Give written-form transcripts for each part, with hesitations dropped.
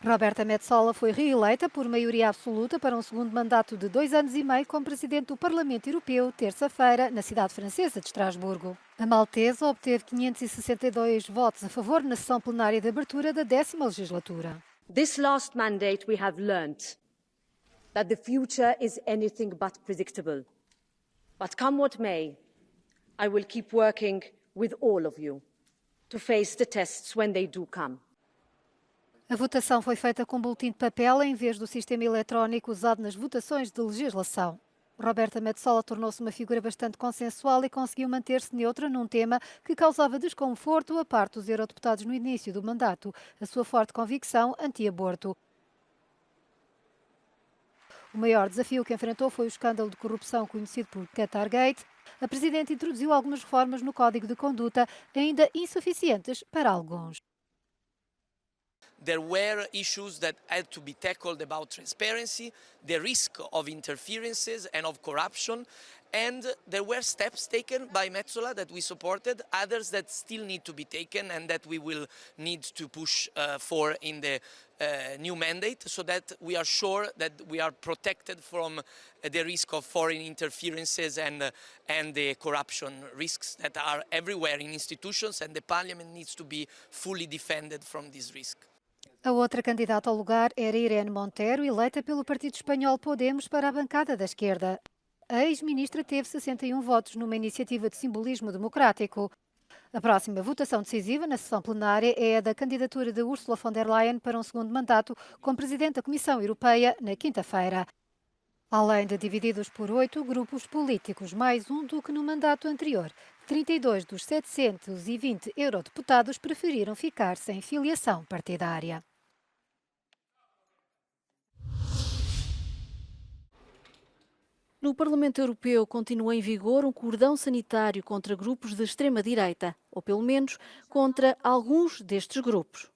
Roberta Metsola foi reeleita por maioria absoluta para um segundo mandato de 2 anos e meio como presidente do Parlamento Europeu, terça-feira, na cidade francesa de Estrasburgo. A maltesa obteve 562 votos a favor na sessão plenária de abertura da 10ª legislatura. This last mandate we have learnt that the future is anything but predictable. But come what may, I will keep working with all of you to face the tests when they do come. A votação foi feita com boletim de papel em vez do sistema eletrónico usado nas votações de legislação. Roberta Metsola tornou-se uma figura bastante consensual e conseguiu manter-se neutra num tema que causava desconforto a parte dos eurodeputados no início do mandato, a sua forte convicção anti-aborto. O maior desafio que enfrentou foi o escândalo de corrupção conhecido por Qatargate. A presidente introduziu algumas reformas no Código de Conduta, ainda insuficientes para alguns. There were issues that had to be tackled about transparency, the risk of interferences and of corruption, and there were steps taken by Metsola that we supported, others that still need to be taken and that we will need to push for in the new mandate so that we are sure that we are protected from the risk of foreign interferences and the corruption risks that are everywhere in institutions, and the parliament needs to be fully defended from this risk. A outra candidata ao lugar era Irene Montero, eleita pelo partido espanhol Podemos para a bancada da esquerda. A ex-ministra teve 61 votos numa iniciativa de simbolismo democrático. A próxima votação decisiva na sessão plenária é a da candidatura de Ursula von der Leyen para um segundo mandato como presidente da Comissão Europeia na quinta-feira. Além de divididos por 8 grupos políticos, mais um do que no mandato anterior, 32 dos 720 eurodeputados preferiram ficar sem filiação partidária. No Parlamento Europeu continua em vigor um cordão sanitário contra grupos de extrema-direita, ou pelo menos contra alguns destes grupos.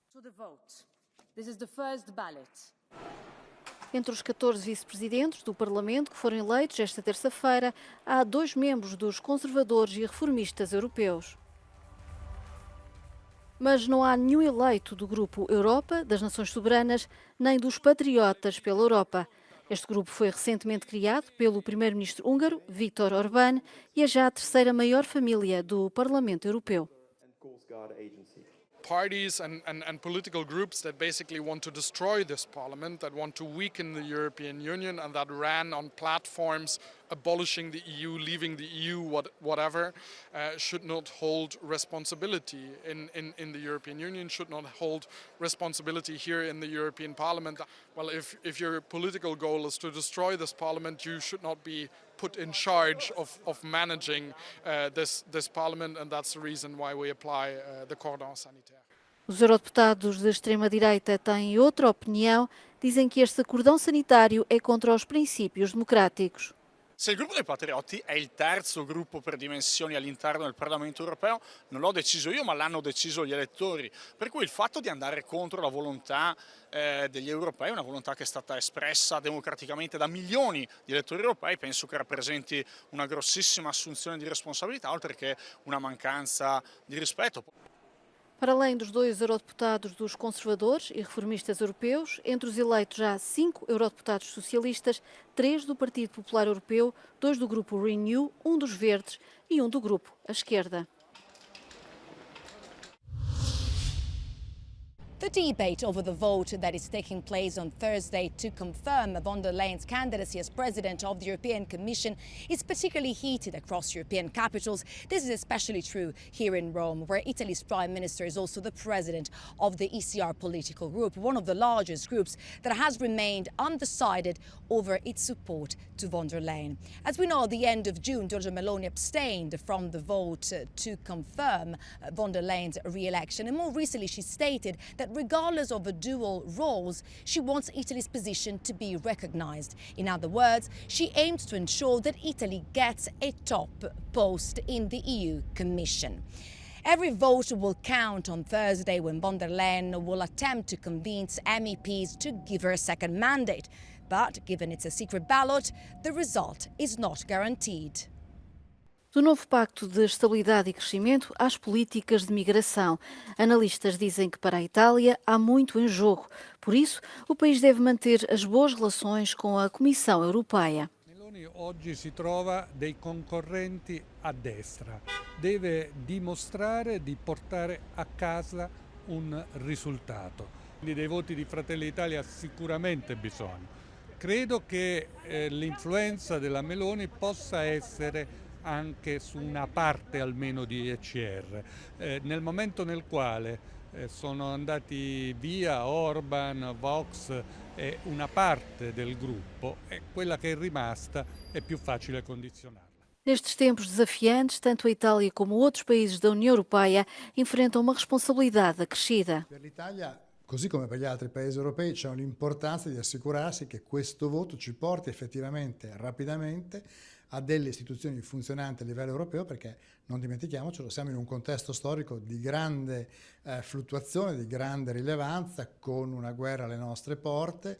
Entre os 14 vice-presidentes do Parlamento que foram eleitos esta terça-feira, há 2 membros dos conservadores e reformistas europeus. Mas não há nenhum eleito do grupo Europa, das Nações Soberanas, nem dos Patriotas pela Europa. Este grupo foi recentemente criado pelo primeiro-ministro húngaro, Viktor Orbán, e é já a terceira maior família do Parlamento Europeu. Parties and political groups that basically want to destroy this parliament, that want to weaken the European Union, and that ran on platforms abolishing the EU, leaving the EU, whatever, should not hold responsibility in the European Union, should not hold responsibility here in the European Parliament. Well, if your political goal is to destroy this parliament, you should not be put in charge of managing this parliament, and that's the reason why we apply the cordon sanitaire. Os eurodeputados de extrema-direita têm outra opinião, dizem que este cordão sanitário é contra os princípios democráticos. Se il gruppo dei Patrioti è il terzo gruppo per dimensioni all'interno del Parlamento europeo, non l'ho deciso io, ma l'hanno deciso gli elettori. Per cui il fatto di andare contro la volontà degli europei, una volontà che è stata espressa democraticamente da milioni di elettori europei, penso che rappresenti una grossissima assunzione di responsabilità, oltre che una mancanza di rispetto. Para além dos 2 eurodeputados dos conservadores e reformistas europeus, entre os eleitos há 5 eurodeputados socialistas, 3 do Partido Popular Europeu, 2 do grupo Renew, 1 dos Verdes e 1 do grupo à esquerda. The debate over the vote that is taking place on Thursday to confirm von der Leyen's candidacy as president of the European Commission is particularly heated across European capitals. This is especially true here in Rome, where Italy's prime minister is also the president of the ECR political group, one of the largest groups that has remained undecided over its support to von der Leyen. As we know, at the end of June, Giorgia Meloni abstained from the vote to confirm von der Leyen's re-election, and more recently she stated that regardless of the dual roles, she wants Italy's position to be recognised. In other words, she aims to ensure that Italy gets a top post in the EU Commission. Every vote will count on Thursday when von der Leyen will attempt to convince MEPs to give her a second mandate. But given it's a secret ballot, the result is not guaranteed. Do novo Pacto de Estabilidade e Crescimento às políticas de migração. Analistas dizem que para a Itália há muito em jogo. Por isso, o país deve manter as boas relações com a Comissão Europeia. Meloni oggi si trova dei concorrenti a destra. Deve dimostrare di portare a casa un risultato. Quindi dei voti di Fratelli d'Italia sicuramente bisogno. Credo che l'influenza della Meloni possa essere anche su una parte almeno di ECR. Nel momento nel quale sono andati via Orban, Vox e una parte del gruppo, quella che è rimasta è più facile condizionarla. Nestes tempos desafiantes, tanto a Itália como outros países da União Europeia enfrentam uma responsabilidade acrescida. Per l'Italia, così come per gli altri paesi europei, c'è l'importanza di assicurarsi che questo voto ci porti effettivamente, rapidamente, a delle istituzioni funzionanti a livello europeo, perché non dimentichiamocelo, siamo in un contesto storico di grande fluttuazione, di grande rilevanza, con una guerra alle nostre porte,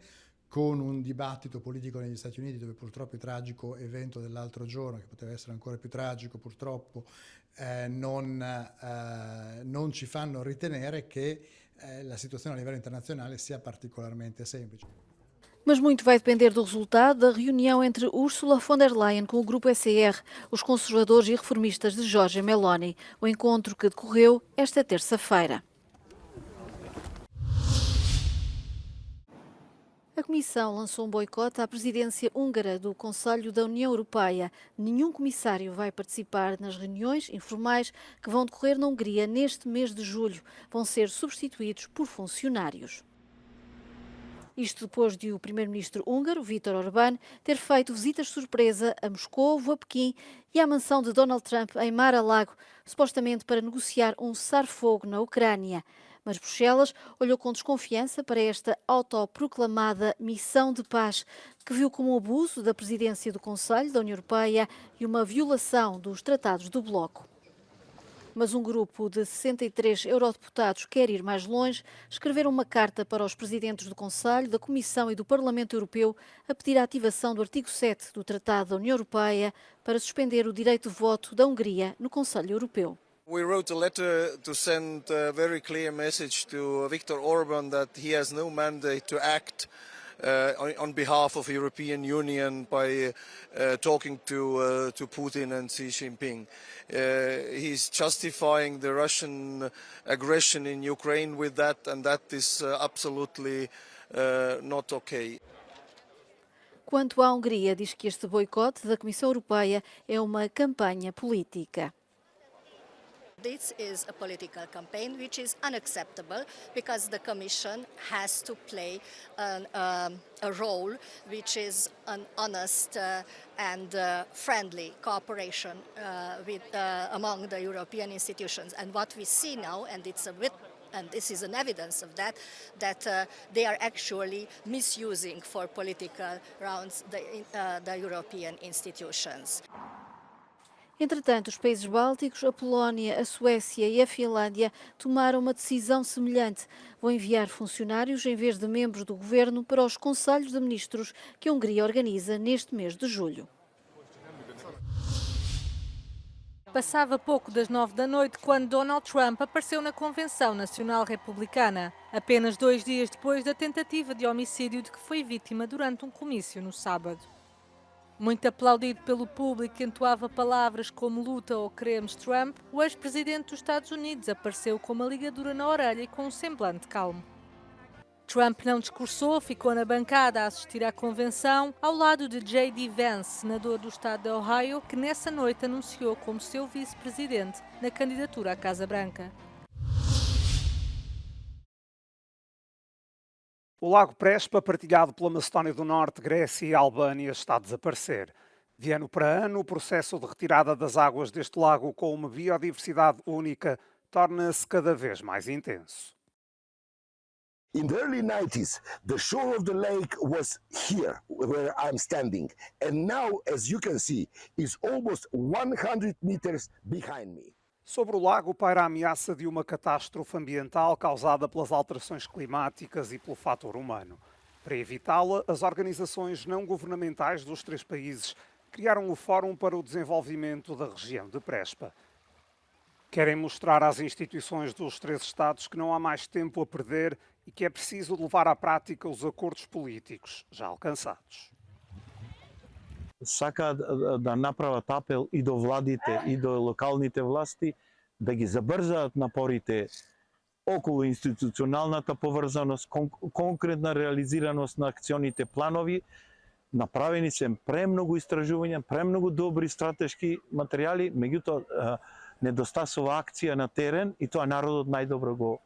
con un dibattito politico negli Stati Uniti, dove purtroppo il tragico evento dell'altro giorno, che poteva essere ancora più tragico purtroppo, non ci fanno ritenere che la situazione a livello internazionale sia particolarmente semplice. Mas muito vai depender do resultado da reunião entre Ursula von der Leyen com o grupo ECR, os conservadores e reformistas de Giorgia Meloni, o encontro que decorreu esta terça-feira. A Comissão lançou um boicote à presidência húngara do Conselho da União Europeia. Nenhum comissário vai participar nas reuniões informais que vão decorrer na Hungria neste mês de julho. Vão ser substituídos por funcionários. Isto depois de o primeiro-ministro húngaro, Viktor Orbán, ter feito visitas surpresa a Moscovo, a Pequim e à mansão de Donald Trump em Mar-a-Lago, supostamente para negociar um cessar-fogo na Ucrânia. Mas Bruxelas olhou com desconfiança para esta autoproclamada missão de paz, que viu como um abuso da presidência do Conselho da União Europeia e uma violação dos tratados do Bloco. Mas um grupo de 63 eurodeputados quer ir mais longe, escreveram uma carta para os presidentes do Conselho, da Comissão e do Parlamento Europeu a pedir a ativação do artigo 7 do Tratado da União Europeia para suspender o direito de voto da Hungria no Conselho Europeu. We wrote a letter to send a very clear message to Viktor Orban that he has no mandate to act on behalf of the European Union by talking to Putin and Xi Jinping. He's justifying the Russian aggression in Ukraine with that, and that is absolutely not okay. Quanto à Hungria, diz que este boicote da Comissão Europeia é uma campanha política. This is a political campaign which is unacceptable because the Commission has to play a role which is an honest and friendly cooperation among the European institutions. And what we see now, and this is an evidence of that they are actually misusing for political rounds the European institutions. Entretanto, os países bálticos, a Polónia, a Suécia e a Finlândia tomaram uma decisão semelhante. Vão enviar funcionários em vez de membros do governo para os conselhos de ministros que a Hungria organiza neste mês de julho. Passava pouco das 9 da noite quando Donald Trump apareceu na Convenção Nacional Republicana, apenas 2 dias depois da tentativa de homicídio de que foi vítima durante um comício no sábado. Muito aplaudido pelo público que entoava palavras como luta ou queremos Trump, o ex-presidente dos Estados Unidos apareceu com uma ligadura na orelha e com um semblante calmo. Trump não discursou, ficou na bancada a assistir à convenção, ao lado de J.D. Vance, senador do estado de Ohio, que nessa noite anunciou como seu vice-presidente na candidatura à Casa Branca. O Lago Prespa, partilhado pela Macedónia do Norte, Grécia e Albânia, está a desaparecer. De ano para ano, o processo de retirada das águas deste lago com uma biodiversidade única torna-se cada vez mais intenso. In the early 90s, the shore of the lake was here, where I'm standing. And now, as you can see, is almost 100 meters behind me. Sobre o lago paira a ameaça de uma catástrofe ambiental causada pelas alterações climáticas e pelo fator humano. Para evitá-la, as organizações não governamentais dos 3 países criaram o Fórum para o Desenvolvimento da Região de Prespa. Querem mostrar às instituições dos três Estados que não há mais tempo a perder e que é preciso levar à prática os acordos políticos já alcançados. Сака да направат апел и до владите и до локалните власти да ги забрзаат напорите околу институционалната поврзаност, конкретна реализираност на акционите планови. Направени се премногу истражувања, премногу добри стратешки материјали, меѓутоа недостасува акција на терен и тоа народот најдобро го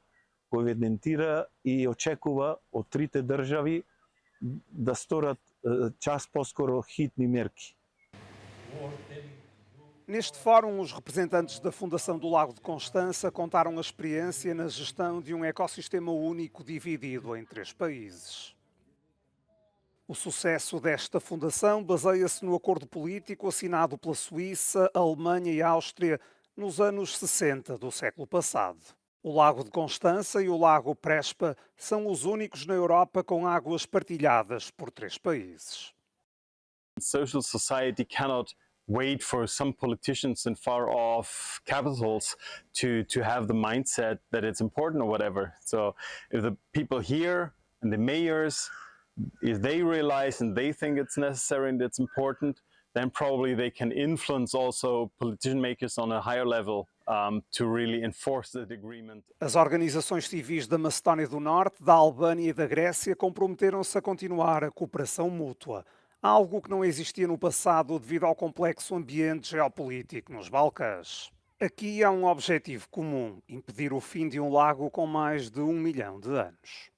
евидентира и очекува од трите држави да сторат час по-скоро hitni merki. Neste fórum, os representantes da Fundação do Lago de Constança contaram a experiência na gestão de um ecossistema único dividido em 3 países. O sucesso desta fundação baseia-se no acordo político assinado pela Suíça, Alemanha e Áustria nos anos 60 do século passado. O Lago de Constança e o Lago Prespa são os únicos na Europa com águas partilhadas por 3 países. Social society cannot wait for some politicians in far-off capitals to have the mindset that it's important or whatever. So if the people here and the mayors, if they realize and they think it's necessary and it's important, then probably they can influence also politician makers on a higher level to really enforce that agreement. As organizações civis da Macedónia do Norte, da Albânia e da Grécia comprometeram-se a continuar a cooperação mútua, algo que não existia no passado devido ao complexo ambiente geopolítico nos Balcãs. Aqui há um objetivo comum: impedir o fim de um lago com mais de 1 milhão de anos.